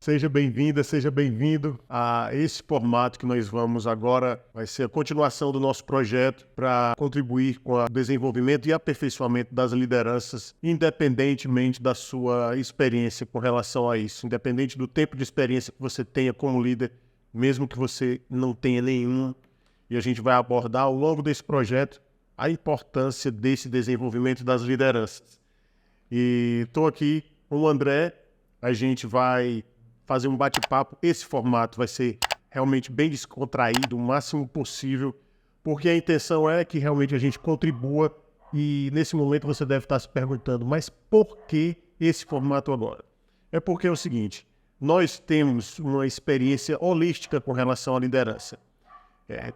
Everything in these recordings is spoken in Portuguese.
Seja bem-vinda, seja bem-vindo a esse formato que nós vamos agora. Vai ser a continuação do nosso projeto para contribuir com o desenvolvimento e aperfeiçoamento das lideranças, independentemente da sua experiência com relação a isso, independente do tempo de experiência que você tenha como líder, mesmo que você não tenha nenhum. E a gente vai abordar ao longo desse projeto a importância desse desenvolvimento das lideranças. E estou aqui com o André, a gente vai fazer um bate-papo. Esse formato vai ser realmente bem descontraído, o máximo possível, porque a intenção é que realmente a gente contribua e nesse momento você deve estar se perguntando, mas por que esse formato agora? É porque é o seguinte, nós temos uma experiência holística com relação à liderança.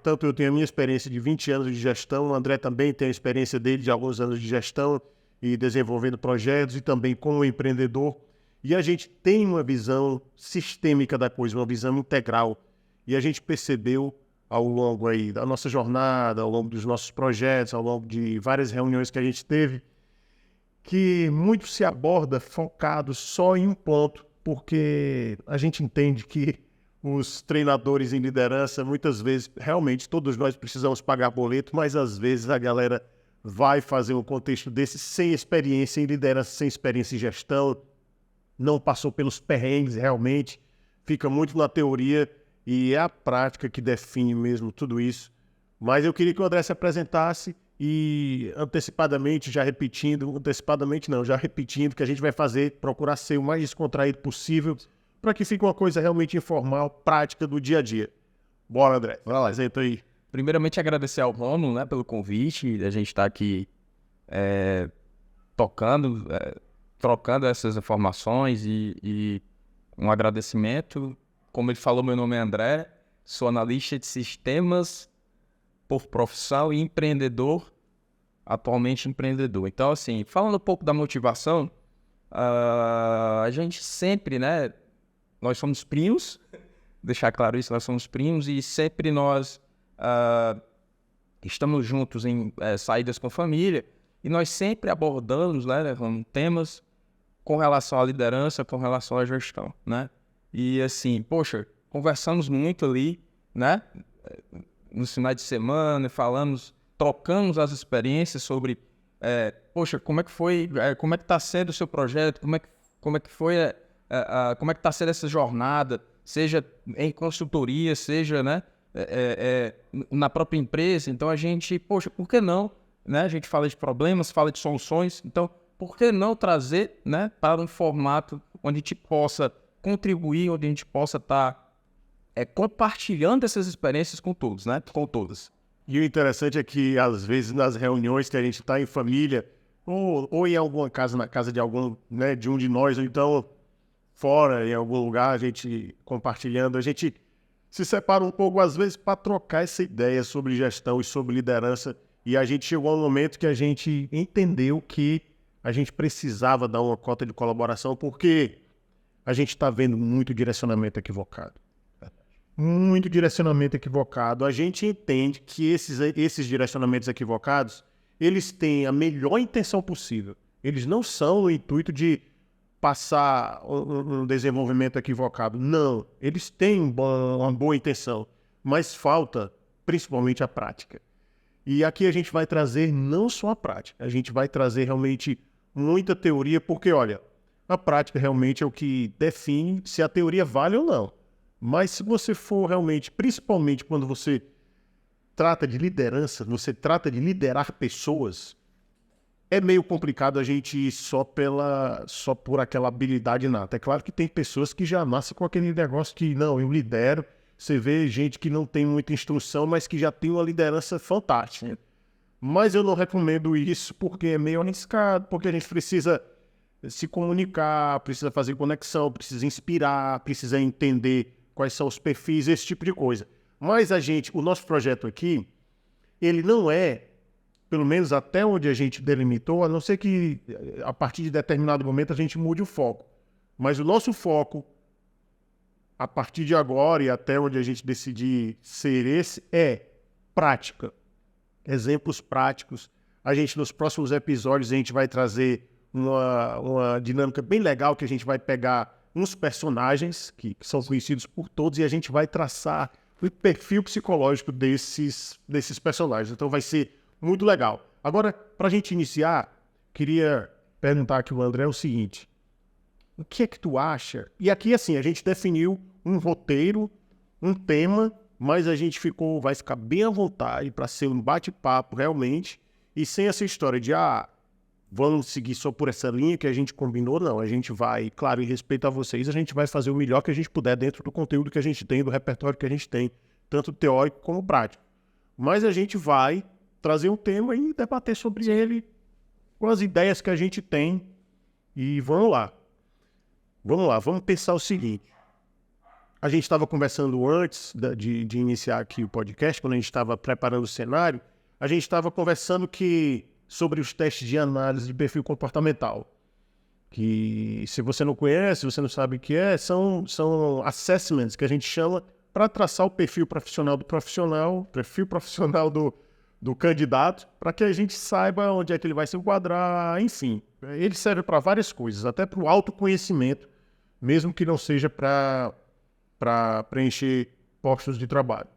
Tanto eu tenho a minha experiência de 20 anos de gestão, o André também tem a experiência dele de alguns anos de gestão e desenvolvendo projetos e também como empreendedor. E a gente tem uma visão sistêmica da coisa, uma visão integral. E a gente percebeu ao longo aí da nossa jornada, ao longo dos nossos projetos, ao longo de várias reuniões que a gente teve, que muito se aborda focado só em um ponto, porque a gente entende que os treinadores em liderança, muitas vezes, realmente, todos nós precisamos pagar boleto, mas às vezes a galera vai fazer um contexto desse sem experiência em liderança, sem experiência em gestão, não passou pelos perrengues realmente, fica muito na teoria e é a prática que define mesmo tudo isso. Mas eu queria que o André se apresentasse e antecipadamente, já repetindo que a gente vai procurar ser o mais descontraído possível para que fique uma coisa realmente informal, prática do dia a dia. Bora, André, vai lá, apresenta aí. Primeiramente, agradecer ao Rono, né, pelo convite, a gente está aqui trocando essas informações e um agradecimento. Como ele falou, meu nome é André, sou analista de sistemas por profissão e empreendedor, atualmente empreendedor. Então, assim, falando um pouco da motivação, a gente sempre, né, nós somos primos, deixar claro isso, nós somos primos e sempre nós estamos juntos em saídas com família e nós sempre abordamos, né, temas com relação à liderança, com relação à gestão, né? E assim, poxa, conversamos muito ali, né? Nos finais de semana, trocamos as experiências sobre, poxa, como é que foi, como é que está sendo o seu projeto, como é que foi, como é que está sendo essa jornada, seja em consultoria, seja, né, na própria empresa. Então a gente, poxa, por que não, né? A gente fala de problemas, fala de soluções, então por que não trazer, né, para um formato onde a gente possa contribuir, onde a gente possa estar compartilhando essas experiências com todos, né? Com todas. E o interessante é que, às vezes, nas reuniões que a gente está em família, ou em alguma casa, na casa de algum, né, de um de nós, ou então fora, em algum lugar, a gente compartilhando, a gente se separa um pouco, às vezes, para trocar essa ideia sobre gestão e sobre liderança. E a gente chegou a um momento que a gente entendeu que a gente precisava dar uma cota de colaboração, porque a gente está vendo muito direcionamento equivocado. Muito direcionamento equivocado. A gente entende que esses direcionamentos equivocados, eles têm a melhor intenção possível. Eles não são no intuito de passar um desenvolvimento equivocado. Não. Eles têm uma boa intenção, mas falta principalmente a prática. E aqui a gente vai trazer não só a prática, a gente vai trazer realmente muita teoria, porque, olha, a prática realmente é o que define se a teoria vale ou não. Mas se você for realmente, principalmente quando você trata de liderança, você trata de liderar pessoas, é meio complicado a gente ir só por aquela habilidade inata. É claro que tem pessoas que já nascem com aquele negócio que, não, eu lidero. Você vê gente que não tem muita instrução, mas que já tem uma liderança fantástica. Mas eu não recomendo isso porque é meio arriscado, porque a gente precisa se comunicar, precisa fazer conexão, precisa inspirar, precisa entender quais são os perfis, esse tipo de coisa. Mas o nosso projeto aqui, ele não é, pelo menos até onde a gente delimitou, a não ser que a partir de determinado momento a gente mude o foco. Mas o nosso foco, a partir de agora e até onde a gente decidir ser esse, é prática. Exemplos práticos. Nos próximos episódios, a gente vai trazer uma dinâmica bem legal que a gente vai pegar uns personagens que são conhecidos por todos e a gente vai traçar o perfil psicológico desses personagens. Então vai ser muito legal. Agora, para a gente iniciar, queria perguntar aqui ao André o seguinte: o que é que tu acha? E aqui, assim, a gente definiu um roteiro, um tema, mas a gente vai ficar bem à vontade para ser um bate-papo realmente e sem essa história de, vamos seguir só por essa linha que a gente combinou. Não, a gente vai, claro, em respeito a vocês, a gente vai fazer o melhor que a gente puder dentro do conteúdo que a gente tem, do repertório que a gente tem, tanto teórico como prático. Mas a gente vai trazer um tema e debater sobre ele com as ideias que a gente tem. E vamos lá. Vamos pensar o seguinte. A gente estava conversando antes de iniciar aqui o podcast, quando a gente estava preparando o cenário, a gente estava conversando sobre os testes de análise de perfil comportamental. Que, se você não conhece, você não sabe o que é, são assessments que a gente chama para traçar o perfil profissional do candidato, para que a gente saiba onde é que ele vai se enquadrar, enfim. Ele serve para várias coisas, até para o autoconhecimento, mesmo que não seja para preencher postos de trabalho.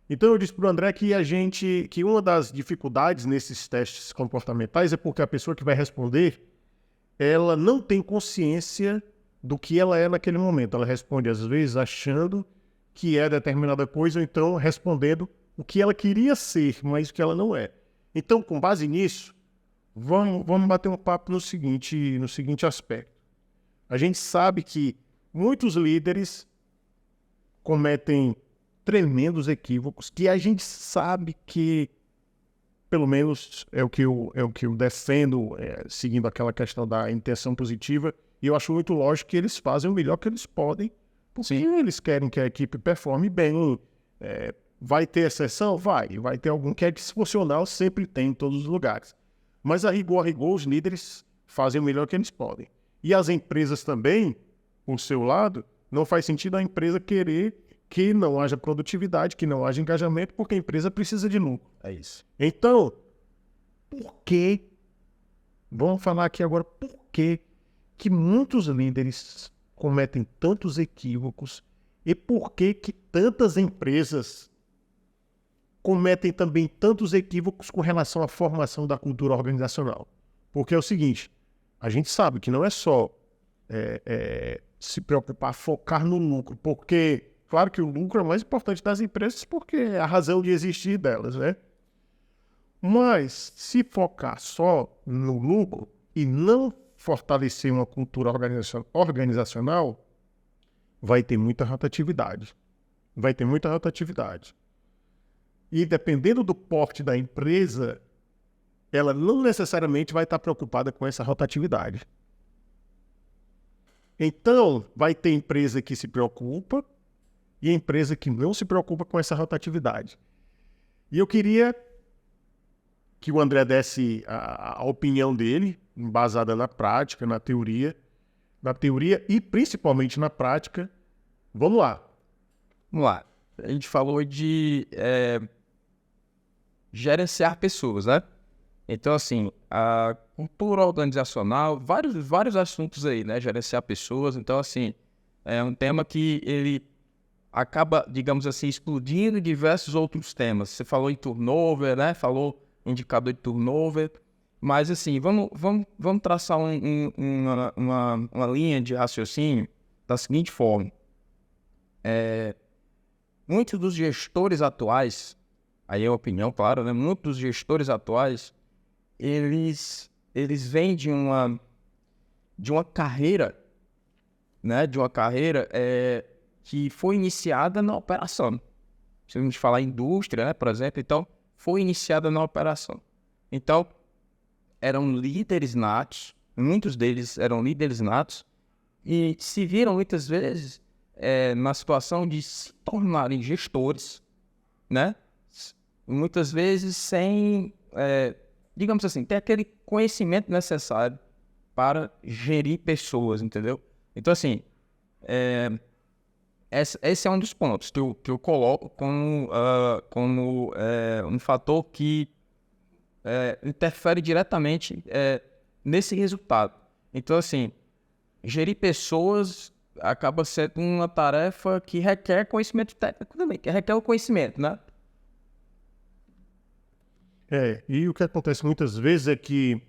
Então eu disse para o André que uma das dificuldades nesses testes comportamentais é porque a pessoa que vai responder, ela não tem consciência do que ela é naquele momento. Ela responde, às vezes, achando que é determinada coisa, ou então respondendo o que ela queria ser, mas o que ela não é. Então, com base nisso, vamos bater um papo no seguinte aspecto. A gente sabe que muitos líderes cometem tremendos equívocos, que a gente sabe que, pelo menos é o que eu defendo, seguindo aquela questão da intenção positiva, e eu acho muito lógico que eles fazem o melhor que eles podem, porque eles querem que a equipe performe bem. Vai ter exceção? Vai ter algum que é disfuncional, sempre tem em todos os lugares. Mas a rigor, os líderes fazem o melhor que eles podem. E as empresas também, por seu lado, não faz sentido a empresa querer que não haja produtividade, que não haja engajamento, porque a empresa precisa de lucro. É isso. Então, por que, vamos falar aqui agora, por que muitos líderes cometem tantos equívocos e por que tantas empresas cometem também tantos equívocos com relação à formação da cultura organizacional? Porque é o seguinte, a gente sabe que não é só se preocupar, focar no lucro, porque, claro que o lucro é o mais importante das empresas, porque é a razão de existir delas, né? Mas, se focar só no lucro e não fortalecer uma cultura organizacional, vai ter muita rotatividade. E, dependendo do porte da empresa, ela não necessariamente vai estar preocupada com essa rotatividade. Então, vai ter empresa que se preocupa e empresa que não se preocupa com essa rotatividade. E eu queria que o André desse a opinião dele, embasada na prática, na teoria e principalmente na prática. Vamos lá. A gente falou de gerenciar pessoas, né? Então, assim, a cultura organizacional, vários assuntos aí, né? Gerenciar pessoas. Então, assim, é um tema que ele acaba, digamos assim, explodindo diversos outros temas. Você falou em turnover, né? Falou indicador de turnover. Mas, assim, vamos traçar uma linha de raciocínio da seguinte forma. Muitos dos gestores atuais, aí é a opinião, claro, né? Muitos dos gestores atuais, eles vêm de uma carreira, né? De uma carreira que foi iniciada na operação. Se a gente falar indústria, né, por exemplo, então, foi iniciada na operação. Então, eram líderes natos, muitos deles eram líderes natos, e se viram muitas vezes na situação de se tornarem gestores, né? Muitas vezes sem, digamos assim, ter aquele conhecimento necessário para gerir pessoas, entendeu? Então, assim, esse é um dos pontos que eu coloco como um fator que interfere diretamente nesse resultado. Então, assim, gerir pessoas acaba sendo uma tarefa que requer conhecimento técnico também, que requer o conhecimento, né? E o que acontece muitas vezes é que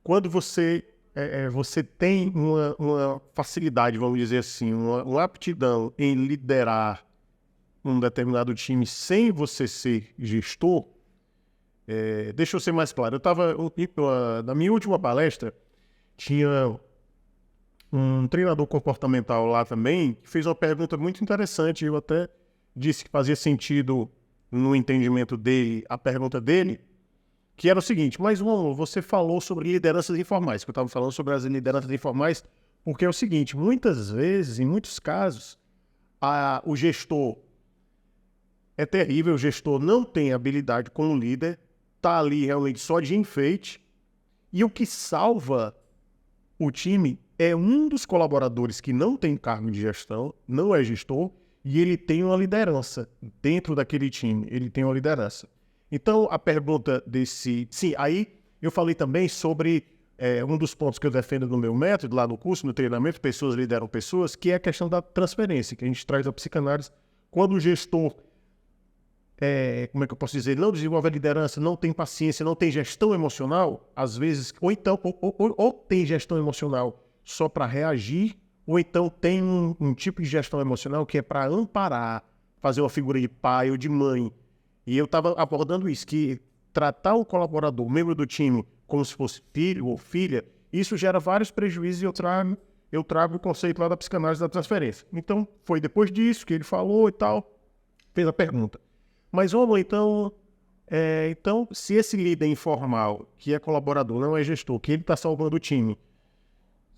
quando você tem uma facilidade, vamos dizer assim, uma aptidão em liderar um determinado time sem você ser gestor, deixa eu ser mais claro. Na minha última palestra, tinha um treinador comportamental lá também, que fez uma pergunta muito interessante. Eu até disse que fazia sentido no entendimento dele, a pergunta dele, que era o seguinte: mas Romulo, você falou sobre lideranças informais, que eu estava falando sobre as lideranças informais, porque é o seguinte, muitas vezes, em muitos casos, o gestor é terrível, o gestor não tem habilidade como líder, está ali realmente só de enfeite, e o que salva o time é um dos colaboradores que não tem cargo de gestão, não é gestor, e ele tem uma liderança dentro daquele time, ele tem uma liderança. Então, a pergunta desse... Sim, aí eu falei também sobre um dos pontos que eu defendo no meu método, lá no curso, no treinamento, Pessoas Lideram Pessoas, que é a questão da transferência, que a gente traz da psicanálise. Quando o gestor, como é que eu posso dizer, não desenvolve a liderança, não tem paciência, não tem gestão emocional, às vezes, ou tem gestão emocional só para reagir, ou então tem um tipo de gestão emocional que é para amparar, fazer uma figura de pai ou de mãe. E eu estava abordando isso, que tratar o colaborador, o membro do time, como se fosse filho ou filha, isso gera vários prejuízos, e eu trago o conceito lá da psicanálise da transferência. Então, foi depois disso que ele falou e tal, fez a pergunta. Mas, então, se esse líder informal, que é colaborador, não é gestor, que ele está salvando o time,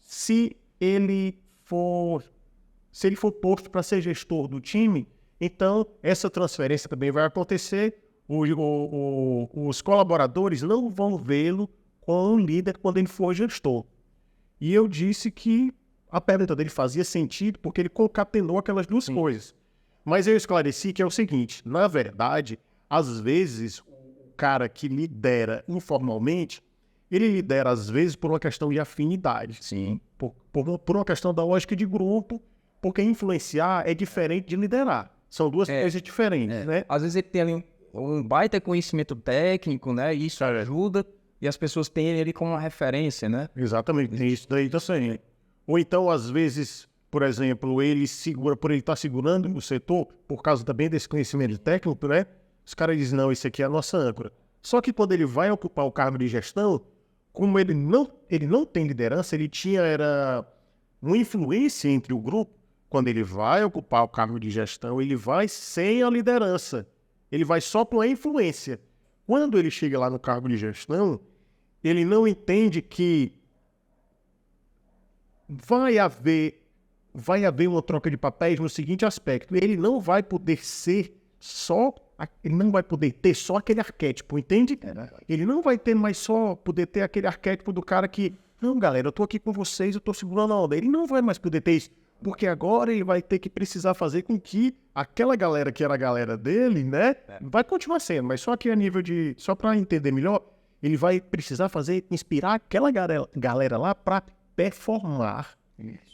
se ele for posto para ser gestor do time, então essa transferência também vai acontecer. Os colaboradores não vão vê-lo como um líder quando ele for gestor. E eu disse que a pergunta dele fazia sentido porque ele concatenou aquelas duas coisas. Mas eu esclareci que é o seguinte: na verdade, às vezes, o cara que lidera informalmente, ele lidera, às vezes, por uma questão de afinidade. Sim. Por uma questão da lógica de grupo, porque influenciar é diferente de liderar. São duas coisas diferentes, né? Às vezes ele tem ali um baita conhecimento técnico, né? E isso ajuda, e as pessoas têm ele como uma referência, né? Exatamente, tem isso daí também. Ou então, às vezes, por exemplo, por ele estar segurando o setor, por causa também desse conhecimento técnico, né? Os caras dizem, não, isso aqui é a nossa âncora. Só que quando ele vai ocupar o cargo de gestão, como ele não tem liderança, ele era uma influência entre o grupo. Quando ele vai ocupar o cargo de gestão, ele vai sem a liderança. Ele vai só por uma influência. Quando ele chega lá no cargo de gestão, ele não entende que vai haver uma troca de papéis no seguinte aspecto: ele não vai poder ter só aquele arquétipo, entende? Ele não vai ter mais poder ter aquele arquétipo do cara que, não, galera, eu tô aqui com vocês, eu tô segurando a onda. Ele não vai mais poder ter isso, porque agora ele vai ter que precisar fazer com que aquela galera que era a galera dele, né, vai continuar sendo, mas só que a nível só para entender melhor, ele vai precisar inspirar aquela galera lá para performar.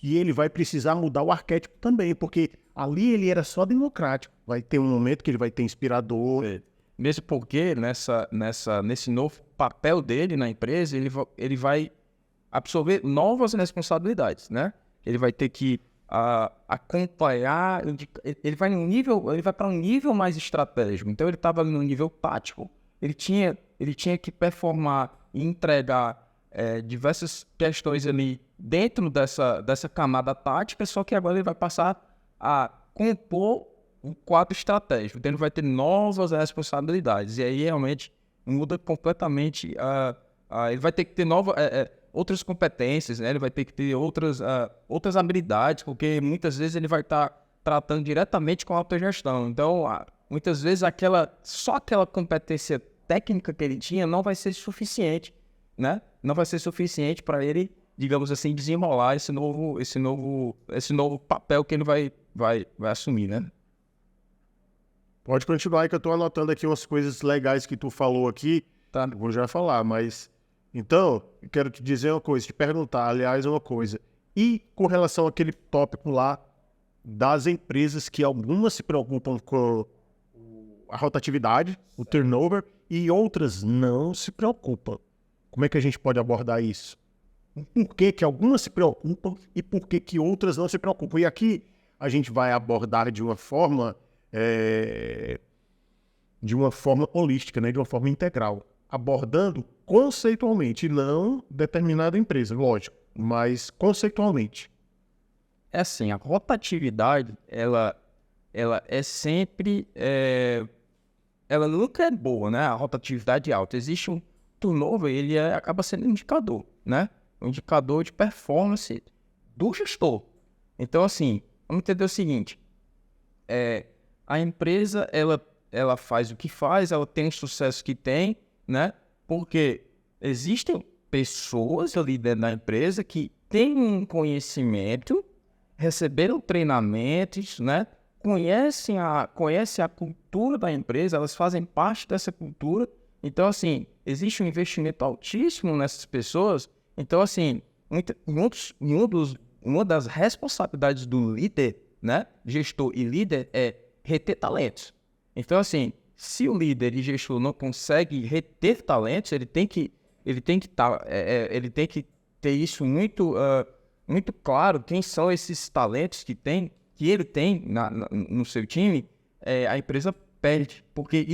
E ele vai precisar mudar o arquétipo também, porque ali ele era só democrático. Vai ter um momento que ele vai ter inspirador. Mesmo porque nesse novo papel dele na empresa, ele vai absorver novas responsabilidades, né? Ele vai ter que acompanhar, ele vai para um nível mais estratégico. Então ele estava no nível tático. Ele tinha que performar e entregar diversas questões ali dentro dessa camada tática, só que agora ele vai passar a compor um quadro estratégico. Então ele vai ter novas responsabilidades. E aí realmente muda completamente. Ele vai ter que ter outras competências, né? Ele vai ter que ter outras habilidades, porque muitas vezes ele vai estar tratando diretamente com a autogestão. Então, muitas vezes só aquela competência técnica que ele tinha não vai ser suficiente, né? Não vai ser suficiente para ele, digamos assim, desenrolar esse novo papel que ele vai assumir, né? Pode continuar aí que eu estou anotando aqui umas coisas legais que tu falou aqui. Tá. Eu vou já falar, mas... Então, eu quero te dizer uma coisa, te perguntar, aliás, uma coisa. E com relação àquele tópico lá das empresas que algumas se preocupam com a rotatividade, o turnover, e outras não se preocupam. Como é que a gente pode abordar isso? Por que que algumas se preocupam e por que que outras não se preocupam? E aqui a gente vai abordar de uma forma holística, né? De uma forma integral, abordando conceitualmente, e não determinada empresa, lógico, mas conceitualmente. É assim, a rotatividade, ela é sempre... ela nunca é boa, né? A rotatividade alta. Existe um turnover, ele acaba sendo um indicador, né? Um indicador de performance do gestor. Então, assim, vamos entender o seguinte. A empresa, ela faz o que faz, ela tem o sucesso que tem, né? Porque existem pessoas ali dentro da empresa que têm um conhecimento, receberam treinamentos, né? Conhecem a cultura da empresa, elas fazem parte dessa cultura. Então, assim, existe um investimento altíssimo nessas pessoas. Então, assim, uma das responsabilidades do líder, né? Gestor e líder é reter talentos. Então, assim, se o líder e gestor não consegue reter talentos, ele tem que ter isso muito claro, quem são esses talentos que ele tem no seu time. A empresa perde, porque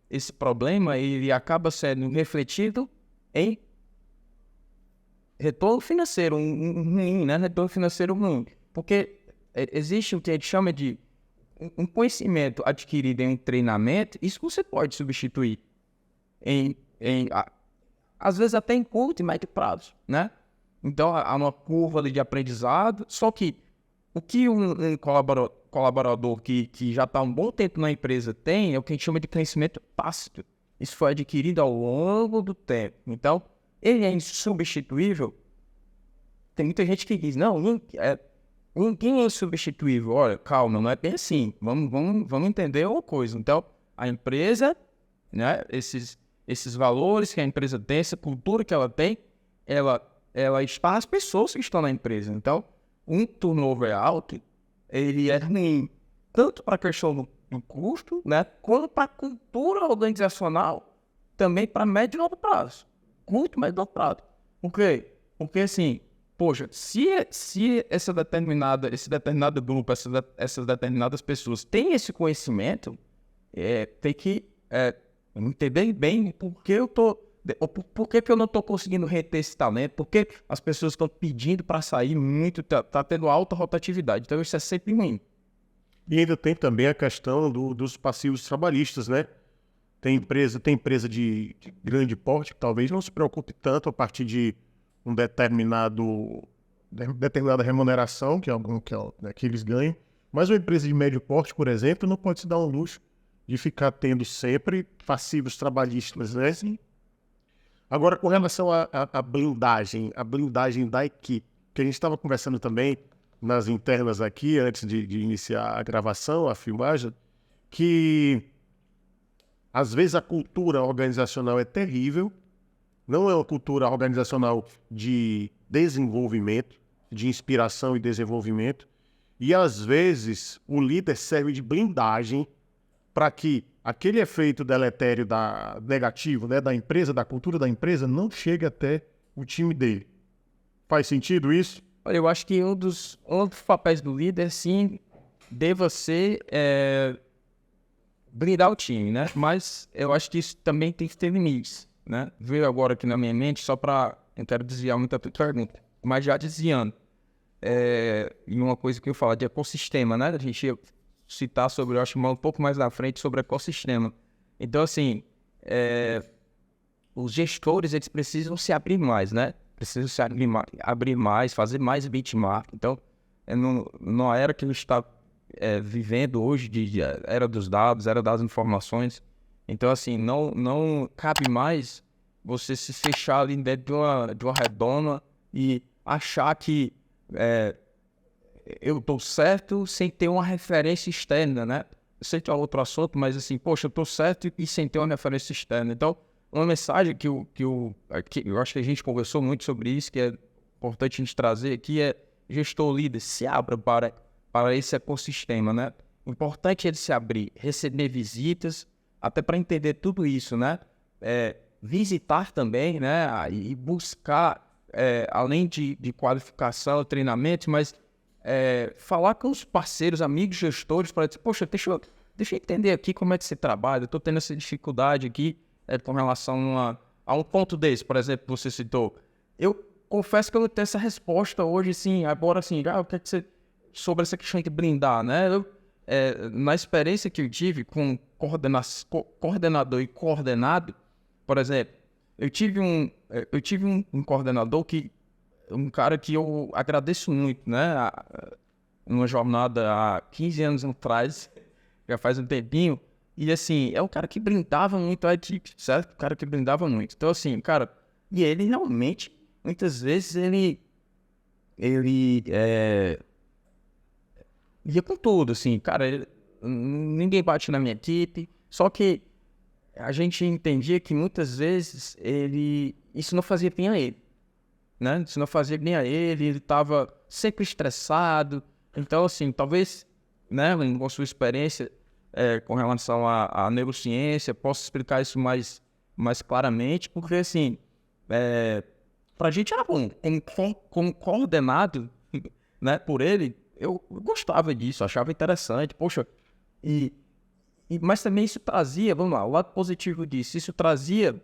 esse problema ele acaba sendo refletido em retorno financeiro ruim, né? Retorno financeiro ruim, porque existe o que a gente chama de um conhecimento adquirido em um treinamento. Isso você pode substituir às vezes até em curto e médio prazo, né? Então, há uma curva ali de aprendizado, só que o que um colaborador que já está há um bom tempo na empresa tem é o que a gente chama de conhecimento tácito. Isso foi adquirido ao longo do tempo. Então, ele é insubstituível. Tem muita gente que diz, não, ninguém é insubstituível. Olha, calma, não é bem assim. Vamos entender uma coisa. Então, a empresa, né, esses valores que a empresa tem, essa cultura que ela tem, ela está as pessoas que estão na empresa. Então, um turnover alto, ele é ruim tanto para a questão do custo, né, quanto para a cultura organizacional, também para médio e longo prazo. Curto, médio e longo prazo. Por quê? Porque, assim, poxa, se esse determinado grupo, essas determinadas pessoas têm esse conhecimento, tem que entender bem por que eu não estou conseguindo reter esse talento, por que as pessoas estão pedindo para sair muito, tá tendo alta rotatividade. Então, isso é sempre ruim. E ainda tem também a questão dos passivos trabalhistas, né? Tem empresa de grande porte que talvez não se preocupe tanto a partir de determinada remuneração que eles ganham, mas uma empresa de médio porte, por exemplo, não pode se dar um luxo de ficar tendo sempre passivos trabalhistas, né? Sim. Agora, com relação à blindagem da equipe, que a gente estava conversando também nas internas aqui, antes de iniciar a gravação, a filmagem, que às vezes a cultura organizacional é terrível, não é uma cultura organizacional de desenvolvimento, de inspiração e desenvolvimento, e às vezes o líder serve de blindagem para que aquele efeito deletério negativo, né, da empresa, da cultura da empresa, não chegue até o time dele. Faz sentido isso? Olha, eu acho que um dos papéis do líder, sim, deva ser blindar o time, né? Mas eu acho que isso também tem que ter limites, né? Veio agora aqui na minha mente, só para... Eu quero desviar muito a tua pergunta, mas já desviando. E uma coisa que eu falo de ecossistema, né? A gente ia citar sobre, eu acho, um pouco mais na frente, sobre ecossistema. Então, assim, os gestores, eles precisam se abrir mais, né? Precisam se abrir mais, fazer mais benchmark. Então, numa era que a gente está vivendo hoje, de era dos dados, era das informações. Então, assim, não cabe mais você se fechar ali dentro de uma redoma e achar que eu estou certo sem ter uma referência externa, né? Eu sei que é outro assunto, mas assim, poxa, eu estou certo e sem ter uma referência externa. Então, uma mensagem que eu acho que a gente conversou muito sobre isso, que é importante a gente trazer aqui é gestor líder, se abra para esse ecossistema, né? Importante ele se abrir, receber visitas, até para entender tudo isso, né? Visitar também, né? E buscar, além de qualificação, treinamento, mas falar com os parceiros, amigos, gestores, para dizer, poxa, deixa eu entender aqui como é que você trabalha, eu estou tendo essa dificuldade aqui com relação a um ponto desse, por exemplo, que você citou. Eu confesso que eu não tenho essa resposta hoje, sim, agora assim, o que é que você... sobre essa questão de blindar, né? Na experiência que eu tive com coordenador e coordenado, por exemplo, eu tive um coordenador um cara que eu agradeço muito, né? Uma jornada há 15 anos atrás, já faz um tempinho, e assim, é um cara que blindava muito a equipe, certo? O cara que blindava muito. Então assim, cara, e ele realmente, muitas vezes, ele ia com tudo, assim, cara, ninguém bate na minha equipe, só que a gente entendia que muitas vezes isso não fazia bem a ele, né? Isso não fazia bem a ele estava sempre estressado, então, assim, talvez, né, com a sua experiência com relação à neurociência, possa explicar isso mais claramente, porque, assim, pra gente era bom, como coordenado, né, por ele, eu gostava disso, achava interessante, poxa, mas também isso trazia, vamos lá, o lado positivo disso, isso trazia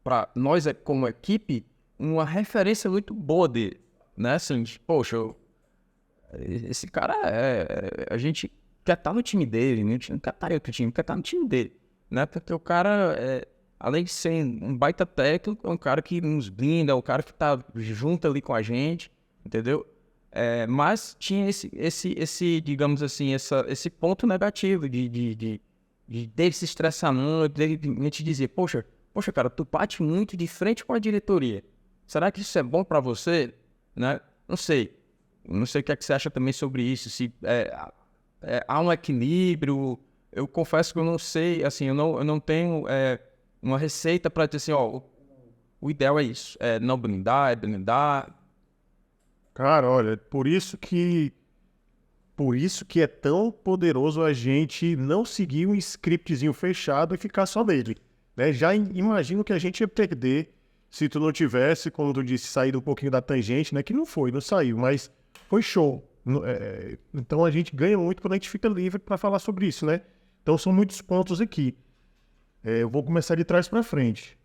para nós como equipe uma referência muito boa dele, né, assim, poxa, esse cara a gente quer estar no time dele, né? A gente não quer estar em outro time, quer estar no time dele, né, porque o cara, além de ser um baita técnico, é um cara que nos blinda, é um cara que tá junto ali com a gente, entendeu? Mas tinha esse, digamos assim, esse ponto negativo de dele se estressar muito, dele te dizer, poxa, cara, tu bate muito de frente com a diretoria. Será que isso é bom para você? Né? Não sei o que é que você acha também sobre isso, se há um equilíbrio. Eu confesso que eu não sei, assim, eu não tenho uma receita para dizer assim, ó, o ideal é isso, não blindar, blindar. Cara, olha, por isso que é tão poderoso a gente não seguir um scriptzinho fechado e ficar só nele, né? Já imagino que a gente ia perder se tu não tivesse, como tu disse, saído um pouquinho da tangente, né? Que não saiu, mas foi show. Então a gente ganha muito quando a gente fica livre para falar sobre isso, né? Então são muitos pontos aqui. Eu vou começar de trás para frente,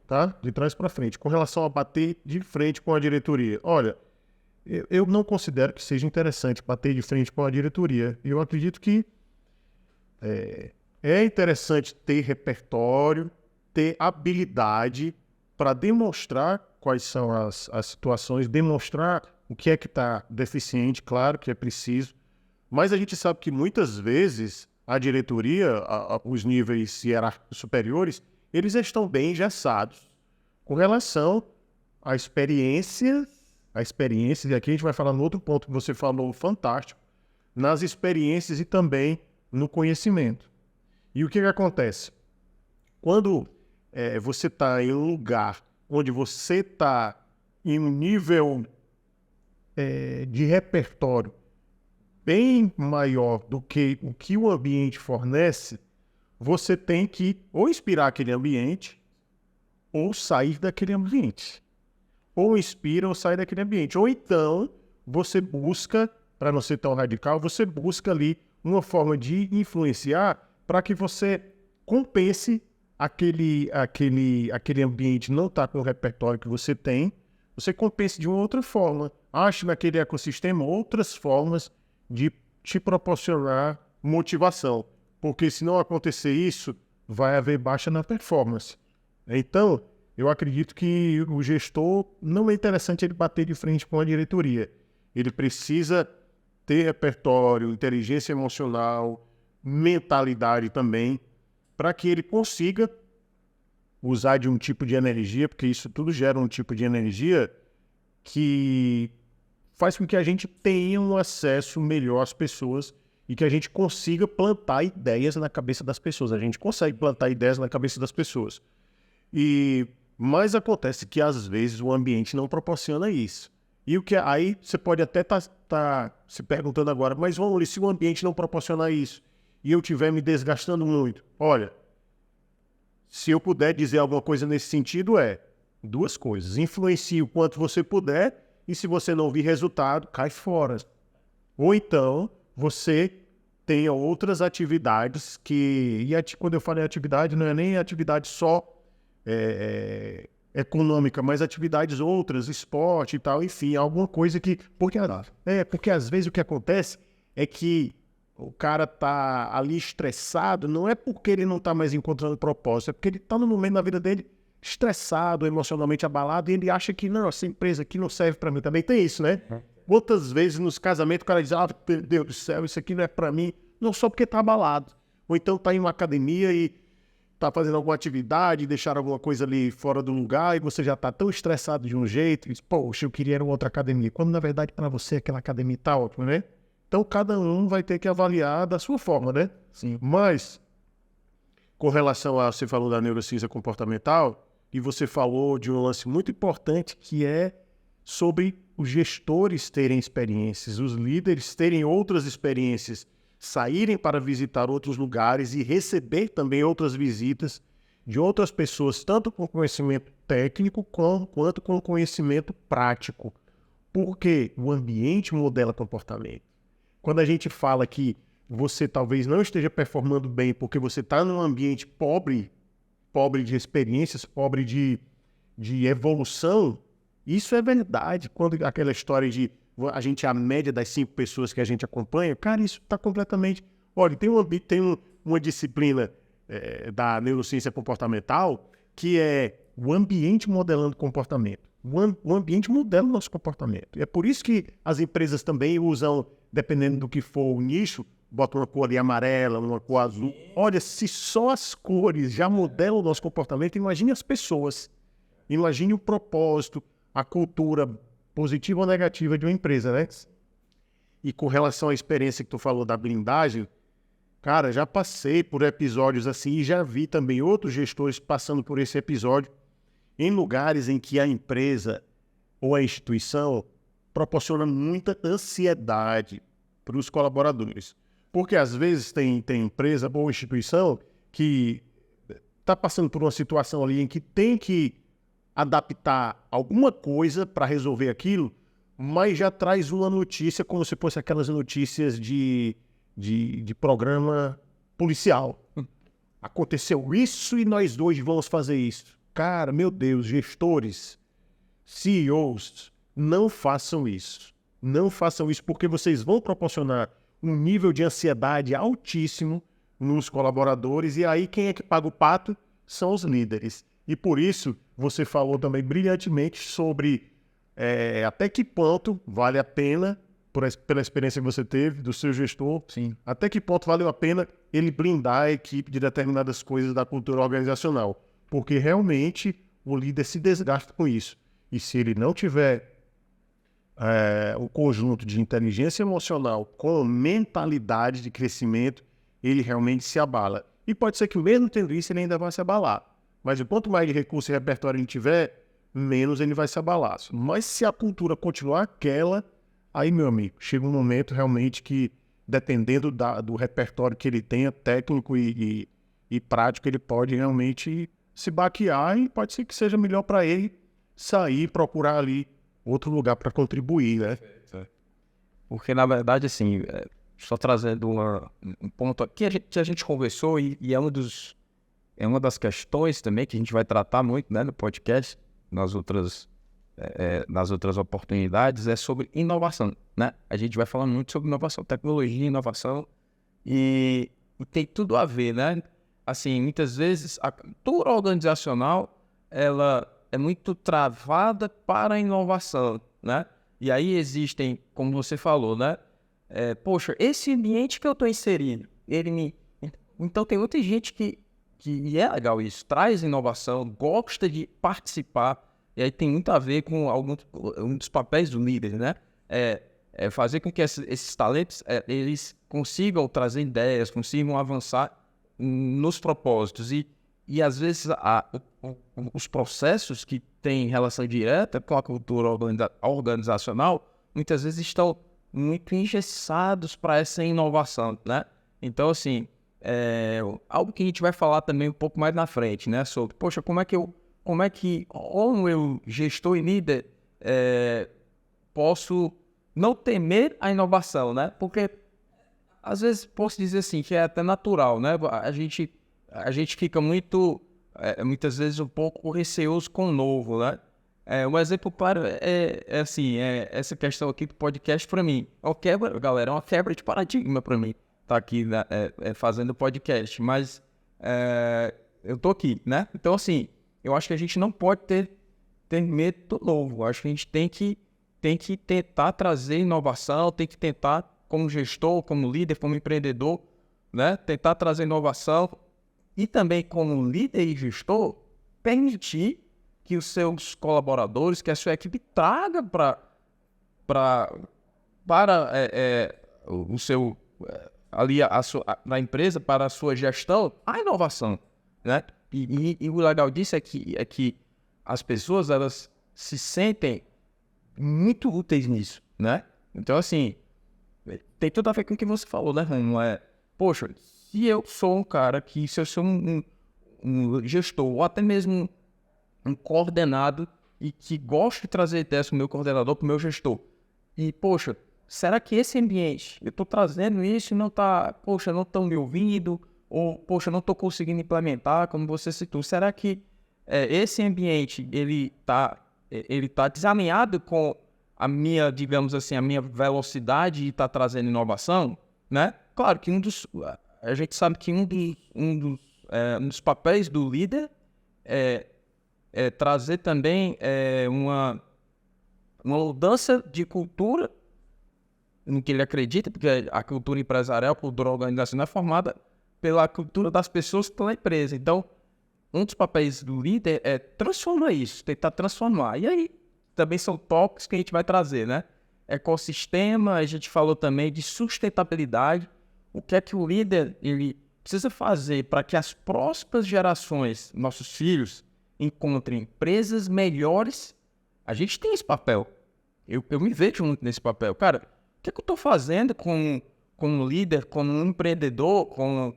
tá? De trás para frente. Com relação a bater de frente com a diretoria. Olha, eu não considero que seja interessante bater de frente com a diretoria. Eu acredito que é interessante ter repertório, ter habilidade para demonstrar quais são as situações, demonstrar o que é que está deficiente, claro que é preciso, mas a gente sabe que muitas vezes a diretoria, os níveis hierárquicos superiores, eles estão bem engessados com relação à experiência, e aqui a gente vai falar no outro ponto que você falou, fantástico, nas experiências e também no conhecimento. E o que acontece? Quando você está em um lugar onde você está em um nível de repertório bem maior do que o que o ambiente fornece, você tem que ou inspirar aquele ambiente ou sair daquele ambiente. Ou inspira ou sai daquele ambiente. Ou então, você busca, para não ser tão radical, você busca ali uma forma de influenciar para que você compense aquele ambiente não estar com o repertório que você tem, você compense de uma outra forma. Ache naquele ecossistema outras formas de te proporcionar motivação. Porque se não acontecer isso, vai haver baixa na performance. Então, eu acredito que o gestor não é interessante ele bater de frente com a diretoria. Ele precisa ter repertório, inteligência emocional, mentalidade também, para que ele consiga usar de um tipo de energia, porque isso tudo gera um tipo de energia que faz com que a gente tenha um acesso melhor às pessoas e que a gente consiga plantar ideias na cabeça das pessoas. A gente consegue plantar ideias na cabeça das pessoas. E Mas acontece que, às vezes, o ambiente não proporciona isso. E o que aí você pode até tá se perguntando agora, mas vamos lá, se o ambiente não proporcionar isso e eu estiver me desgastando muito, olha, se eu puder dizer alguma coisa nesse sentido duas coisas. Influencie o quanto você puder e se você não vir resultado, cai fora. Ou então, você tenha outras atividades quando eu falei atividade, não é nem atividade só econômica, mas atividades outras, esporte e tal, enfim, alguma coisa que... Porque às vezes o que acontece é que o cara tá ali estressado, não é porque ele não tá mais encontrando propósito, é porque ele tá no momento da vida dele estressado, emocionalmente abalado, e ele acha que, não, essa empresa aqui não serve pra mim. Também tem isso, né? Quantas vezes nos casamentos o cara diz, meu Deus do céu, isso aqui não é pra mim, não só porque tá abalado. Ou então tá em uma academia e tá fazendo alguma atividade, deixar alguma coisa ali fora do lugar e você já tá tão estressado de um jeito, e diz, poxa, eu queria uma outra academia. Quando, na verdade, para você, aquela academia tá ótima, né? Então, cada um vai ter que avaliar da sua forma, né? Sim. Mas, com relação a... Você falou da neurociência comportamental e você falou de um lance muito importante que é sobre os gestores terem experiências, os líderes terem outras experiências, saírem para visitar outros lugares e receber também outras visitas de outras pessoas, tanto com conhecimento técnico quanto com conhecimento prático. Porque o ambiente modela comportamento. Quando a gente fala que você talvez não esteja performando bem porque você está num ambiente pobre de experiências, pobre de evolução, isso é verdade. Quando aquela história de a gente é a média das 5 pessoas que a gente acompanha, cara, isso está completamente... Olha, tem uma disciplina da neurociência comportamental que é o ambiente modelando comportamento. O ambiente modela o nosso comportamento. É por isso que as empresas também usam, dependendo do que for o nicho, botam uma cor ali amarela, uma cor azul. Olha, se só as cores já modelam o nosso comportamento, imagine as pessoas. Imagine o propósito, a cultura positiva ou negativa de uma empresa, né? E com relação à experiência que tu falou da blindagem, cara, já passei por episódios assim e já vi também outros gestores passando por esse episódio em lugares em que a empresa ou a instituição proporciona muita ansiedade para os colaboradores. Porque às vezes tem empresa ou instituição que está passando por uma situação ali em que tem que adaptar alguma coisa para resolver aquilo, mas já traz uma notícia como se fosse aquelas notícias de programa policial. Aconteceu isso e nós dois vamos fazer isso. Cara, meu Deus, gestores, CEOs, não façam isso. Não façam isso porque vocês vão proporcionar um nível de ansiedade altíssimo nos colaboradores e aí quem é que paga o pato? São os líderes. E por isso, você falou também brilhantemente sobre até que ponto vale a pena, pela experiência que você teve do seu gestor, Sim. Até que ponto valeu a pena ele blindar a equipe de determinadas coisas da cultura organizacional. Porque realmente o líder se desgasta com isso. E se ele não tiver o conjunto de inteligência emocional com mentalidade de crescimento, ele realmente se abala. E pode ser que mesmo tendo isso, ele ainda vai se abalar. Mas quanto mais de recurso e repertório ele tiver, menos ele vai se abalar. Mas se a cultura continuar aquela, aí, meu amigo, chega um momento realmente que, dependendo do repertório que ele tenha, técnico e prático, ele pode realmente se baquear e pode ser que seja melhor para ele sair e procurar ali outro lugar para contribuir, né? Porque, na verdade, assim, só trazendo um ponto aqui que a gente conversou e é uma das questões também que a gente vai tratar muito, né, no podcast, nas outras oportunidades, é sobre inovação, né? A gente vai falar muito sobre inovação, tecnologia, inovação e tem tudo a ver, né? Assim, muitas vezes a cultura organizacional, ela é muito travada para a inovação, né? E aí existem, como você falou, né? Poxa, esse ambiente que eu estou inserido, Então tem muita gente que é legal isso, traz inovação, gosta de participar, e aí tem muito a ver com um dos papéis do líder, né? Fazer com que esses talentos, eles consigam trazer ideias, consigam avançar nos propósitos. E E às vezes os processos que têm relação direta com a cultura organizacional, muitas vezes estão muito engessados para essa inovação, né? Então, assim, algo que a gente vai falar também um pouco mais na frente, né? Sobre, poxa, como eu, gestor e líder, posso não temer a inovação, né? Porque, às vezes, posso dizer assim, que é até natural, né? A gente fica muitas vezes um pouco receoso com o novo, né? Um exemplo claro essa questão aqui do podcast para mim. Galera, é uma quebra de paradigma para mim estar aqui, né, fazendo podcast, mas eu tô aqui, né? Então, assim, eu acho que a gente não pode ter medo do novo. Eu acho que a gente tem que tentar trazer inovação, tem que tentar, como gestor, como líder, como empreendedor, né? Tentar trazer inovação e também, como líder e gestor, permitir que os seus colaboradores, que a sua equipe traga para o seu ali na empresa, para a sua gestão, a inovação, né? E o legal disso é que as pessoas, elas se sentem muito úteis nisso, né? Então, assim, tem tudo a ver com o que você falou, né, Rani? Poxa, se eu sou um cara se eu sou um gestor, ou até mesmo um coordenado, e que gosto de trazer ideias para o meu coordenador, para o meu gestor, e, poxa, será que esse ambiente, eu estou trazendo isso e não estão me ouvindo, ou, poxa, não estou conseguindo implementar, como você citou, será que esse ambiente, ele tá desalinhado com a minha, digamos assim, a minha velocidade de estar trazendo inovação, né? Claro que a gente sabe que um dos papéis do líder é trazer também uma mudança de cultura no que ele acredita, porque a cultura empresarial, a cultura organizacional é formada pela cultura das pessoas pela empresa. Então, um dos papéis do líder é transformar isso, tentar transformar. E aí, também são tópicos que a gente vai trazer, né? Ecossistema, a gente falou também de sustentabilidade. O que é que o líder ele precisa fazer para que as próximas gerações, nossos filhos, encontrem empresas melhores? A gente tem esse papel. Eu me vejo muito nesse papel. Cara, o que é que eu estou fazendo como líder, como empreendedor, como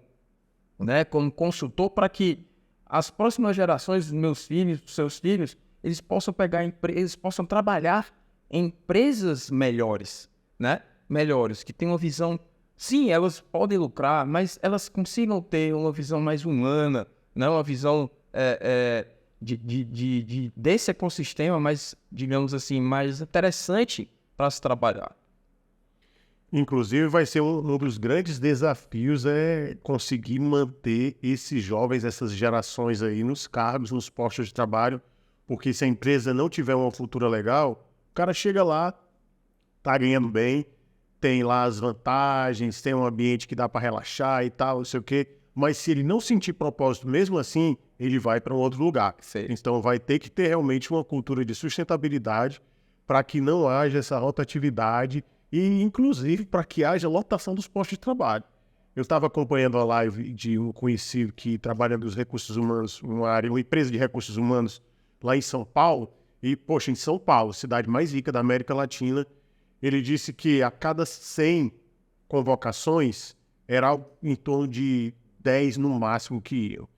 consultor, para que as próximas gerações, dos meus filhos, dos seus filhos, eles possam pegar empresas, possam trabalhar em empresas melhores, né? Melhores, que tenham uma visão. Sim, elas podem lucrar, mas elas consigam ter uma visão mais humana, né? Uma visão desse ecossistema mais, digamos assim, mais interessante para se trabalhar. Inclusive, vai ser um dos grandes desafios conseguir manter esses jovens, essas gerações aí nos cargos, nos postos de trabalho, porque se a empresa não tiver uma cultura legal, o cara chega lá, tá ganhando bem, tem lá as vantagens, tem um ambiente que dá para relaxar e tal, não sei o quê, mas se ele não sentir propósito mesmo assim, ele vai para um outro lugar. Sim. Então vai ter que ter realmente uma cultura de sustentabilidade para que não haja essa rotatividade e, inclusive, para que haja lotação dos postos de trabalho. Eu estava acompanhando a live de um conhecido que trabalha nos recursos humanos, uma empresa de recursos humanos lá em São Paulo, e, poxa, em São Paulo, cidade mais rica da América Latina, ele disse que a cada 100 convocações era em torno de 10 no máximo que iam.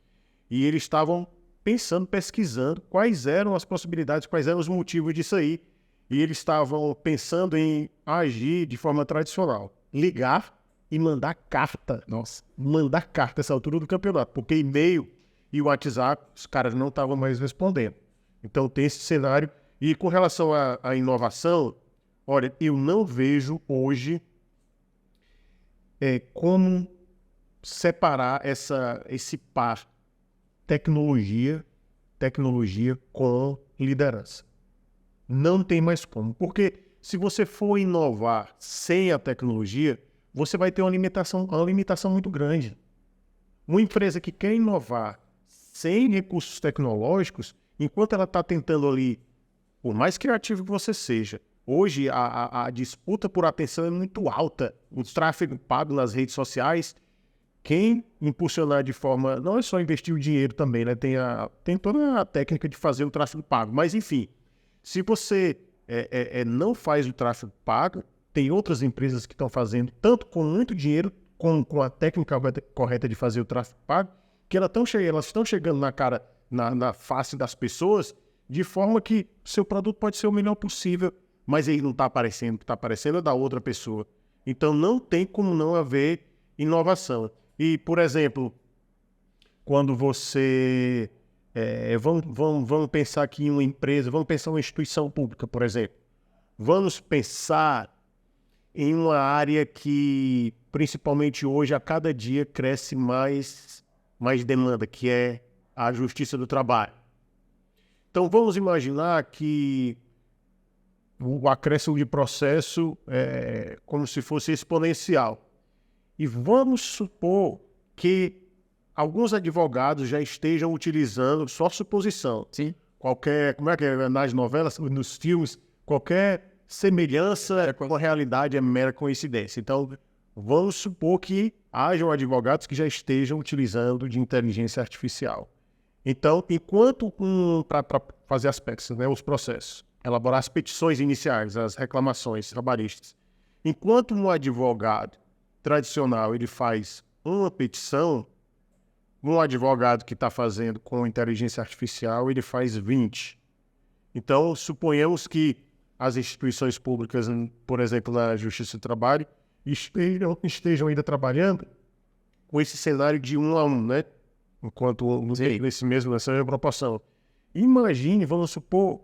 E eles estavam pesquisando quais eram as possibilidades, quais eram os motivos disso aí. E eles estavam pensando em agir de forma tradicional. Ligar e mandar carta. Nossa. Mandar carta nessa altura do campeonato. Porque e-mail e WhatsApp, os caras não estavam mais respondendo. Então tem esse cenário. E com relação à inovação, olha, eu não vejo hoje como separar esse par tecnologia com liderança. Não tem mais como, porque se você for inovar sem a tecnologia, você vai ter uma limitação muito grande. Uma empresa que quer inovar sem recursos tecnológicos, enquanto ela está tentando ali, por mais criativo que você seja, hoje a disputa por atenção é muito alta. O tráfego pago nas redes sociais quem impulsionar de forma... Não é só investir o dinheiro também, né? Tem toda a técnica de fazer o tráfego pago. Mas, enfim, se você não faz o tráfego pago, tem outras empresas que estão fazendo, tanto com muito dinheiro, com a técnica correta de fazer o tráfego pago, que elas estão chegando na face das pessoas, de forma que seu produto pode ser o melhor possível, mas ele não está aparecendo, o que está aparecendo é da outra pessoa. Então, não tem como não haver inovação. E, por exemplo, quando você... vamos pensar aqui em uma empresa, vamos pensar em uma instituição pública, por exemplo. Vamos pensar em uma área que, principalmente hoje, a cada dia cresce mais demanda, que é a justiça do trabalho. Então, vamos imaginar que o acréscimo de processo é como se fosse exponencial. E vamos supor que alguns advogados já estejam utilizando, só suposição, Sim. como é que é nas novelas, nos filmes, qualquer semelhança com a realidade é mera coincidência. Então, vamos supor que hajam advogados que já estejam utilizando de inteligência artificial. Então, enquanto para fazer as peças, né, os processos, elaborar as petições iniciais, as reclamações trabalhistas, enquanto um advogado tradicional ele faz uma petição, um advogado que está fazendo com inteligência artificial ele faz 20. Então, suponhamos que as instituições públicas, por exemplo, na Justiça do Trabalho, estejam ainda trabalhando com esse cenário de 1 a 1, né? Enquanto nessa mesma proporção. Imagine, vamos supor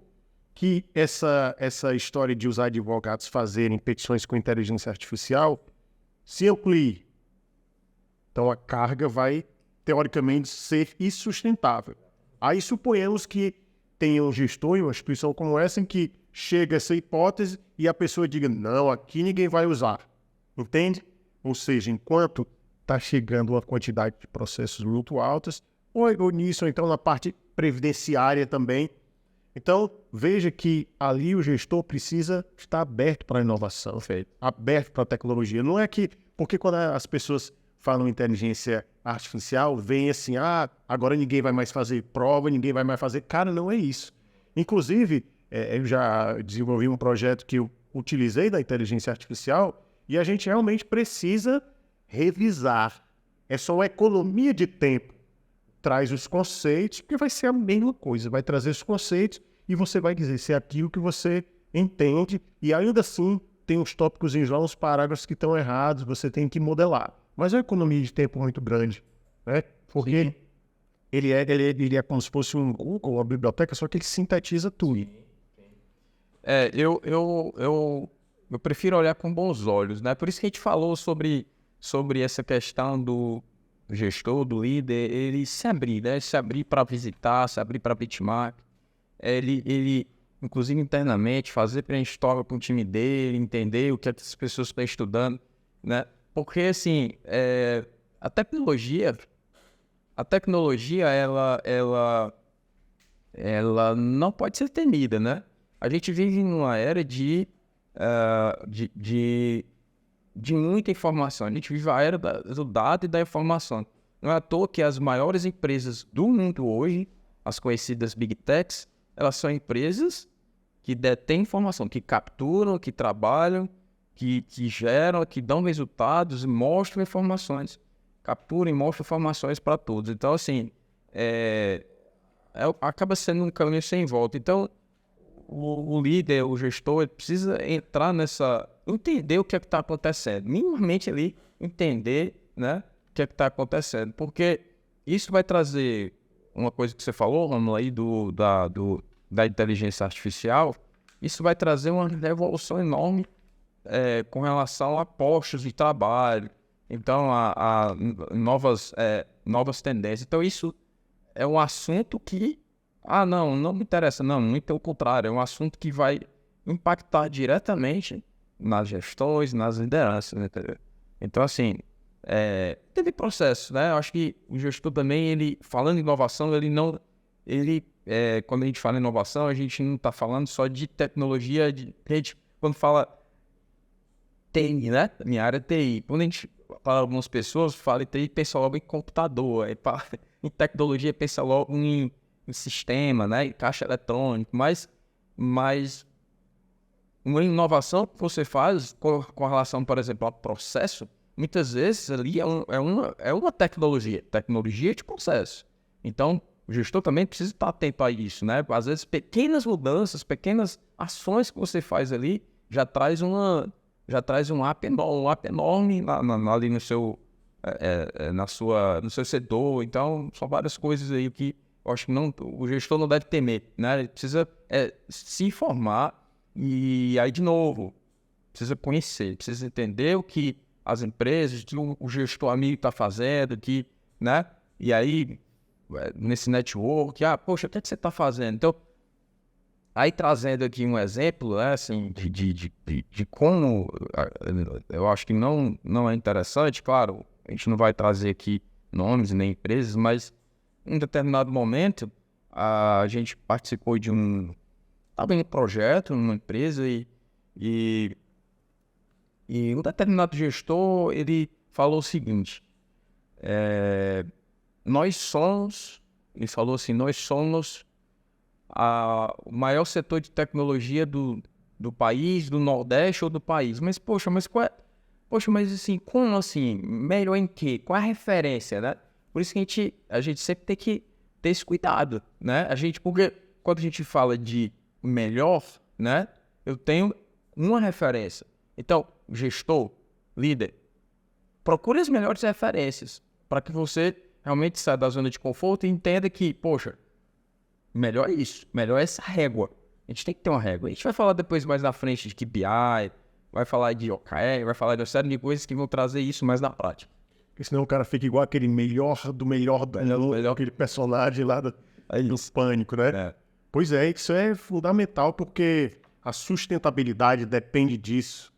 que essa história de usar advogados fazerem petições com inteligência artificial se amplie. Então a carga vai, teoricamente, ser insustentável. Aí suponhamos que tenha um gestor em uma instituição como essa em que chega essa hipótese e a pessoa diga, não, aqui ninguém vai usar. Entende? Ou seja, enquanto está chegando uma quantidade de processos muito altas, ou nisso, ou então na parte previdenciária também. Então, veja que ali o gestor precisa estar aberto para a inovação, aberto para a tecnologia. Não é que, porque quando as pessoas falam inteligência artificial, vem assim, agora ninguém vai mais fazer prova, ninguém vai mais fazer... Cara, não é isso. Inclusive, eu já desenvolvi um projeto que eu utilizei da inteligência artificial e a gente realmente precisa revisar. É só uma economia de tempo. Traz os conceitos, porque vai ser a mesma coisa. Vai trazer os conceitos e você vai dizer se é aquilo que você entende. E ainda assim, tem uns tópicos lá, uns parágrafos que estão errados, você tem que modelar. Mas é uma economia de tempo muito grande, né? Porque ele é como se fosse um Google, uma biblioteca, só que ele sintetiza tudo. Eu prefiro olhar com bons olhos, né? Por isso que a gente falou sobre essa questão do gestor, do líder, ele se abrir, né? Se abrir para visitar, se abrir para benchmark. Ele, inclusive internamente, fazer brainstorm com o time dele, entender o que as pessoas estão estudando, né? Porque, assim, a tecnologia, ela não pode ser temida, né? A gente vive numa era de muita informação. A gente vive a era do dado e da informação. Não é à toa que as maiores empresas do mundo hoje, as conhecidas Big Techs, elas são empresas que detêm informação, que capturam, que trabalham, que geram, que dão resultados e mostram informações. Capturam e mostram informações para todos. Então, assim, acaba sendo um caminho sem volta. Então, o líder, o gestor, ele precisa entrar entender o que é que está acontecendo. Minimamente ali, entender, né, o que é que está acontecendo. Porque isso vai trazer uma coisa que você falou, Romulo, aí da inteligência artificial. Isso vai trazer uma revolução enorme com relação a postos de trabalho. Então, a novas tendências. Então, isso é um assunto que... não me interessa. Não, muito pelo contrário. É um assunto que vai impactar diretamente nas gestões, nas lideranças, né? Então, assim, teve processo, né? Eu acho que o gestor também, ele, falando em inovação, quando a gente fala em inovação, a gente não está falando só de tecnologia, quando fala TI, né? Minha área é TI. Quando a gente fala algumas pessoas, fala em TI, pensa logo em computador. Em tecnologia, pensa logo em sistema, né? Em caixa eletrônico. Mas uma inovação que você faz com relação, por exemplo, ao processo, muitas vezes ali é uma tecnologia de processo. Então, o gestor também precisa estar atento a isso, né? Às vezes, pequenas mudanças, pequenas ações que você faz ali já traz um up enorme ali no seu, no seu setor. Então, são várias coisas aí que eu acho que o gestor não deve temer, né? Ele precisa se informar e aí, de novo, precisa conhecer, precisa entender o que as empresas, o gestor amigo está fazendo, né? E aí, nesse network, poxa, o que é que você está fazendo? Então, aí trazendo aqui um exemplo, né, assim, de como eu acho que não é interessante, claro, a gente não vai trazer aqui nomes nem empresas, mas em determinado momento a gente participou de um projeto numa empresa e um determinado gestor, ele falou o seguinte, ele falou assim, nós somos o maior setor de tecnologia do país, do Nordeste ou do país. Mas, poxa, mas assim, como assim? Melhor em quê? Qual é a referência, né? Por isso que a gente sempre tem que ter esse cuidado, né? Porque quando a gente fala de melhor, né? Eu tenho uma referência. Então, gestor, líder, procure as melhores referências para que você realmente saia da zona de conforto e entenda que, poxa, melhor é isso, melhor é essa régua. A gente tem que ter uma régua. A gente vai falar depois mais na frente de KPI, vai falar de OKR, vai falar de uma série de coisas que vão trazer isso mais na prática. Porque senão o cara fica igual aquele melhor, aquele personagem lá do Pânico, né? Pois é, isso é fundamental porque a sustentabilidade depende disso.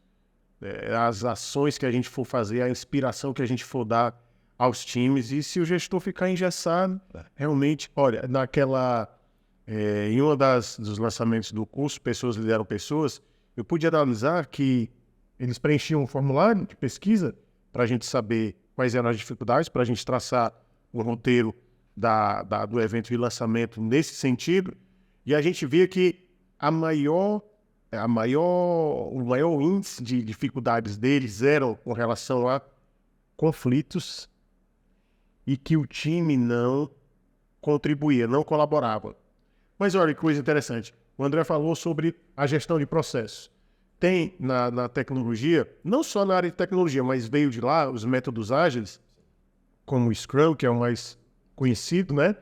As ações que a gente for fazer, a inspiração que a gente for dar aos times. E se o gestor ficar engessado, realmente, olha, em uma dos lançamentos do curso, Pessoas Lideram Pessoas, eu pude analisar que eles preenchiam um formulário de pesquisa para a gente saber quais eram as dificuldades, para a gente traçar o roteiro do evento de lançamento nesse sentido. E a gente via que o maior índice de dificuldades deles eram com relação a conflitos e que o time não contribuía, não colaborava. Mas olha que coisa interessante. O André falou sobre a gestão de processos. Tem na tecnologia, não só na área de tecnologia, mas veio de lá os métodos ágeis, como o Scrum, que é o mais conhecido, né?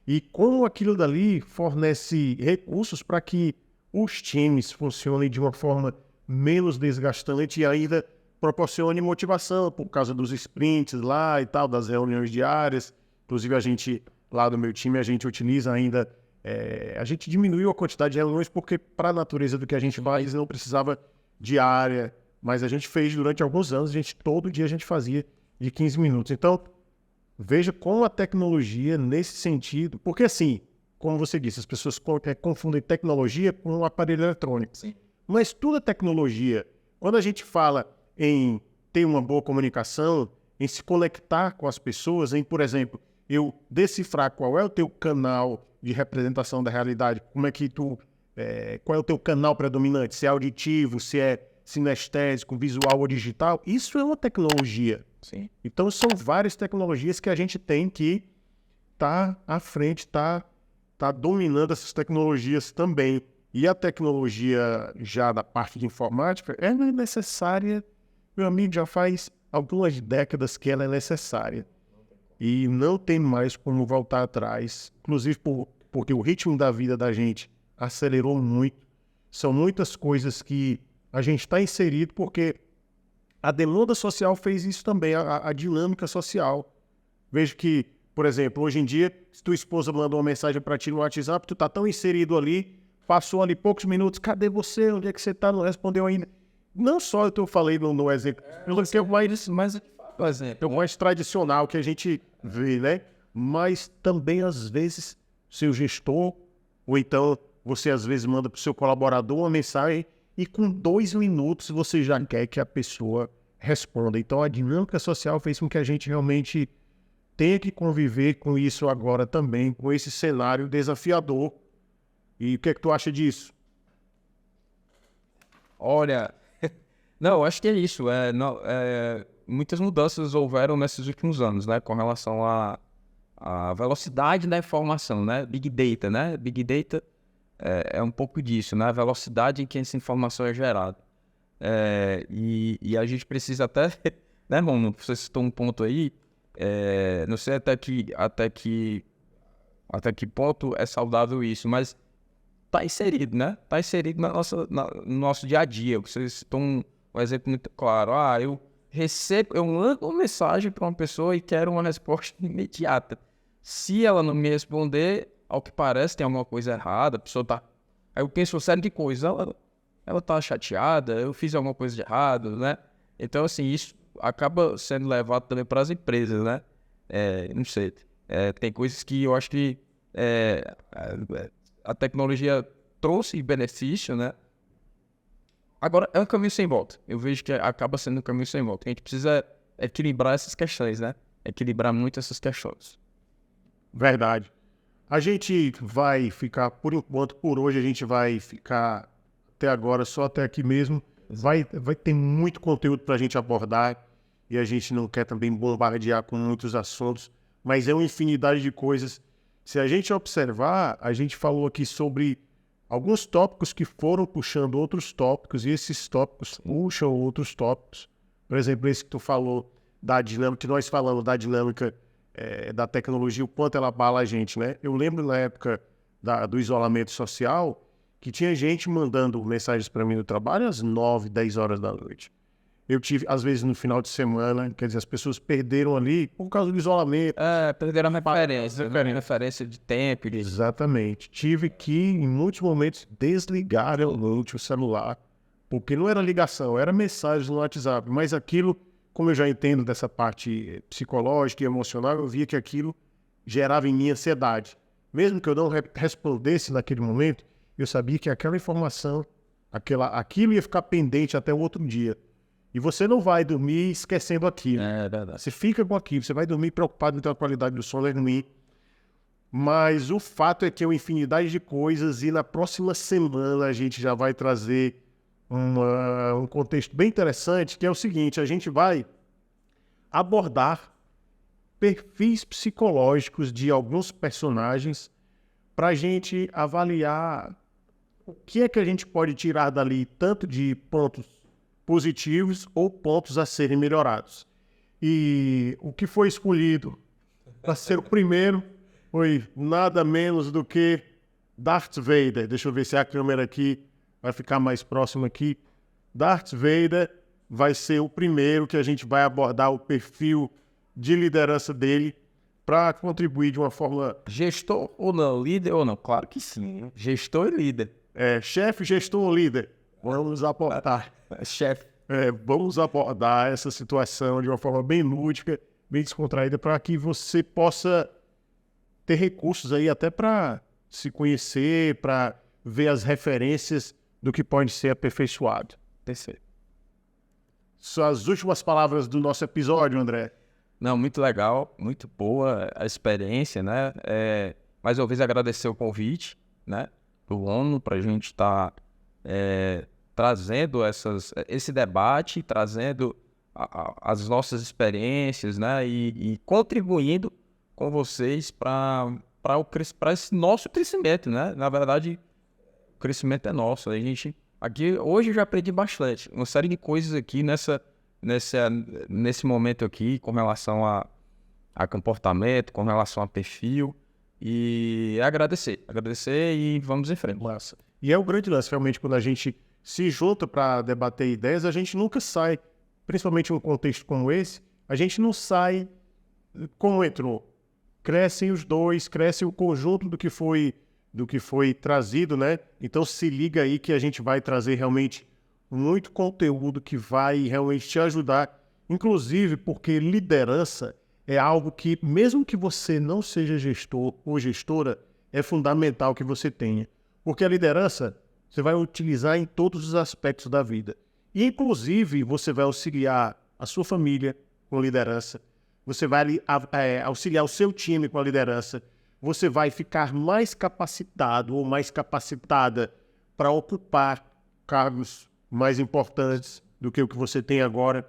E como aquilo dali fornece recursos para que os times funcionem de uma forma menos desgastante e ainda proporcione motivação por causa dos sprints lá e tal, das reuniões diárias. Inclusive, a gente, lá do meu time, a gente utiliza ainda... a gente diminuiu a quantidade de reuniões porque, para a natureza do que a gente faz, não precisava diária, mas a gente fez durante alguns anos, todo dia a gente fazia de 15 minutos. Então, veja como a tecnologia, nesse sentido... Porque, assim, como você disse, as pessoas confundem tecnologia com um aparelho eletrônico. Sim. Mas tudo é tecnologia. Quando a gente fala em ter uma boa comunicação, em se conectar com as pessoas, em, por exemplo, eu decifrar qual é o teu canal de representação da realidade, qual é o teu canal predominante, se é auditivo, se é sinestésico, visual ou digital, isso é uma tecnologia. Sim. Então são várias tecnologias que a gente tem que estar à frente, tá dominando essas tecnologias também. E a tecnologia já da parte de informática, ela é necessária, meu amigo, já faz algumas décadas que ela é necessária. E não tem mais como voltar atrás, inclusive porque o ritmo da vida da gente acelerou muito. São muitas coisas que a gente está inserido porque a demanda social fez isso também, a dinâmica social. Vejo que, por exemplo, hoje em dia, se tua esposa mandou uma mensagem para ti no WhatsApp, tu tá tão inserido ali, passou ali poucos minutos, cadê você? Onde é que você tá? Não respondeu ainda. Não só eu falei no exemplo, pelo que é o mais tradicional que a gente vê, né? Mas também, às vezes, seu gestor, ou então você às vezes manda para o seu colaborador uma mensagem e com 2 minutos você já quer que a pessoa responda. Então a dinâmica social fez com que a gente realmente tenha que conviver com isso agora também, com esse cenário desafiador. E o que é que tu acha disso? Olha, não, acho que é isso. Muitas mudanças houveram nesses últimos anos, né? Com relação à velocidade da informação, né? Big Data, né? Big Data é um pouco disso, né? A velocidade em que essa informação é gerada. E a gente precisa até, né, Romulo? Você citou um ponto aí, não sei até que ponto é saudável isso, mas tá inserido, né? Tá inserido no nosso dia a dia. Vocês citou um exemplo muito claro. Eu mando uma mensagem para uma pessoa e quero uma resposta imediata. Se ela não me responder, ao que parece, tem alguma coisa errada, a pessoa tá... Aí eu penso, sério, de coisa, ela tá chateada, eu fiz alguma coisa de errado, né? Então, assim, isso acaba sendo levado também para as empresas, né? Não sei, tem coisas que eu acho que a tecnologia trouxe benefício, né? Agora, é um caminho sem volta. Eu vejo que acaba sendo um caminho sem volta. A gente precisa equilibrar essas questões, né? Equilibrar muito essas questões. Verdade. A gente vai ficar, por enquanto, por hoje, a gente vai ficar até agora, só até aqui mesmo. Vai ter muito conteúdo para a gente abordar e a gente não quer também bombardear com muitos assuntos, mas é uma infinidade de coisas. Se a gente observar, a gente falou aqui sobre alguns tópicos que foram puxando outros tópicos e esses tópicos puxam outros tópicos. Por exemplo, esse que tu falou da dinâmica, que nós falamos da dinâmica da tecnologia, o quanto ela abala a gente, né? Eu lembro na época do isolamento social que tinha gente mandando mensagens para mim no trabalho às 9, 10 horas da noite. Eu tive, às vezes, no final de semana, quer dizer, as pessoas perderam ali por causa do isolamento. Perderam a referência de tempo. Exatamente. Tive que, em muitos momentos, desligar realmente o celular, porque não era ligação, era mensagem no WhatsApp, mas aquilo, como eu já entendo dessa parte psicológica e emocional, eu via que aquilo gerava em mim ansiedade. Mesmo que eu não respondesse naquele momento, eu sabia que aquela informação, aquilo ia ficar pendente até o outro dia. E você não vai dormir esquecendo aquilo. É verdade. Você fica com aquilo, você vai dormir preocupado em ter a qualidade do sono, é ruim. Mas o fato é que é uma infinidade de coisas e na próxima semana a gente já vai trazer um contexto bem interessante, que é o seguinte: a gente vai abordar perfis psicológicos de alguns personagens para a gente avaliar o que é que a gente pode tirar dali, tanto de pontos positivos ou pontos a serem melhorados. E o que foi escolhido para ser o primeiro foi nada menos do que Darth Vader. Deixa eu ver se a câmera aqui vai ficar mais próxima aqui. Darth Vader vai ser o primeiro que a gente vai abordar o perfil de liderança dele para contribuir de uma forma... Gestor ou não? Líder ou não? Claro que sim. Gestor e líder. Chefe, gestor ou líder? Vamos abordar. Chefe. Vamos abordar essa situação de uma forma bem lúdica, bem descontraída, para que você possa ter recursos aí até para se conhecer, para ver as referências do que pode ser aperfeiçoado. Perfeito. Suas últimas palavras do nosso episódio, André. Não, muito legal, muito boa a experiência, né? Mais uma vez agradecer o convite, né? Do ONU, para a gente estar trazendo esse debate, trazendo as nossas experiências, né? E contribuindo com vocês para esse nosso crescimento, né? Na verdade, o crescimento é nosso. Aqui, hoje eu já aprendi bastante, uma série de coisas aqui nesse momento aqui, com relação a comportamento, com relação a perfil, e agradecer e vamos em frente. Massa. E é o grande lance, realmente, quando a gente se junta para debater ideias, a gente nunca sai, principalmente em um contexto como esse, a gente não sai como entrou. Crescem os dois, cresce o conjunto do que foi trazido, né? Então se liga aí que a gente vai trazer realmente muito conteúdo que vai realmente te ajudar, inclusive porque liderança é algo que, mesmo que você não seja gestor ou gestora, é fundamental que você tenha. Porque a liderança Você vai utilizar em todos os aspectos da vida. E, inclusive, você vai auxiliar a sua família com liderança. Você vai auxiliar o seu time com a liderança. Você vai ficar mais capacitado ou mais capacitada para ocupar cargos mais importantes do que o que você tem agora.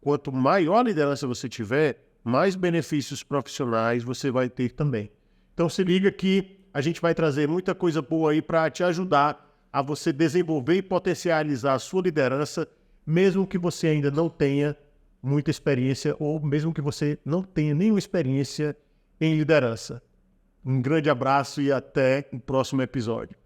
Quanto maior a liderança você tiver, mais benefícios profissionais você vai ter também. Então se liga que a gente vai trazer muita coisa boa aí para te ajudar a você desenvolver e potencializar a sua liderança, mesmo que você ainda não tenha muita experiência ou mesmo que você não tenha nenhuma experiência em liderança. Um grande abraço e até o próximo episódio.